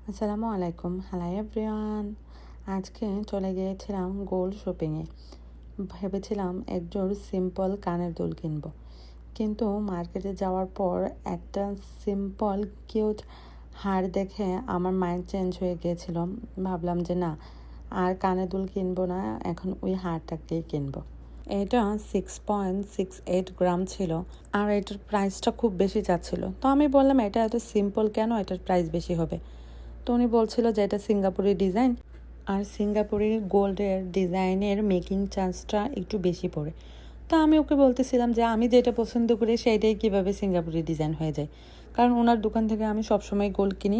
আসসালামু আলাইকুম, hello everyone. আজকে চলে গিয়েছিলাম গোল্ড শপিংয়ে। ভেবেছিলাম একজোড় সিম্পল কানের দুল কিনবো, কিন্তু মার্কেটে যাওয়ার পর একটা সিম্পল কিউট হার দেখে আমার মাইন্ড চেঞ্জ হয়ে গিয়েছিল। ভাবলাম যে না, আর কানের দুল কিনবো না, এখন ওই হারটাকেই কিনবো। এটা 6.68 গ্রাম ছিল, আর এটার প্রাইসটা খুব বেশি যাচ্ছিল। তো আমি বললাম এটা এত সিম্পল কেন, এটার প্রাইস বেশি হবে। তো উনি বলছিল যে এটা সিঙ্গাপুরি ডিজাইন, আর সিঙ্গাপুরি গোল্ডের ডিজাইনের মেকিং চার্জটা একটু বেশি পড়ে। তো আমি ওকে বলতেছিলাম যে আমি যেটা পছন্দ করি সেইটাই কীভাবে সিঙ্গাপুরি ডিজাইন হয়ে যায়, কারণ ওনার দোকান থেকে আমি সবসময় গোল্ড কিনি,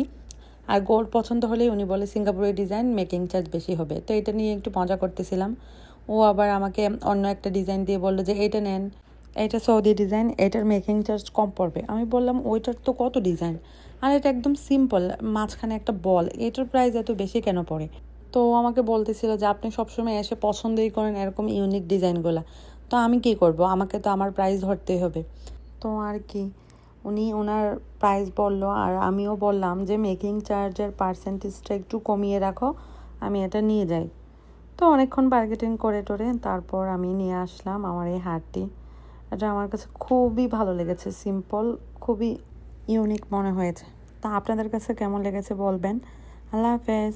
আর গোল্ড পছন্দ হলেই উনি বলে সিঙ্গাপুরি ডিজাইন মেকিং চার্জ বেশি হবে। তো এটা নিয়ে একটু মজা করতেছিলাম। ও আবার আমাকে অন্য একটা ডিজাইন দিয়ে বললো যে এটা নেন, এটা সৌদি ডিজাইন, এটার মেকিং চার্জ কম পড়বে। আমি বললাম ওইটার তো কত ডিজাইন, আর এটা একদম সিম্পল, মাঝখানে একটা বল, এটার প্রাইস এত বেশি কেন পড়ে। তো আমাকে বলতেছিল যে আপনি সবসময় এসে পছন্দই করেন এরকম ইউনিক ডিজাইনগুলো, তো আমি কি করব, আমাকে তো আমার প্রাইস ধরতেই হবে। তো আর কি, উনি ওনার প্রাইস বললো, আর আমিও বললাম যে মেকিং চার্জের পার্সেন্টেজটা একটু কমিয়ে রাখো, আমি এটা নিয়ে যাই। তো অনেকক্ষণ বার্গেটিং করে টোরে তারপর আমি নিয়ে আসলাম আমার এই হারটি। এটা আমার কাছে খুবই ভালো লেগেছে, সিম্পল, খুবই ইউনিক মনে হয়েছে। তা আপনাদের কাছে কেমন লেগেছে বলবেন। আল্লাহ হাফেজ।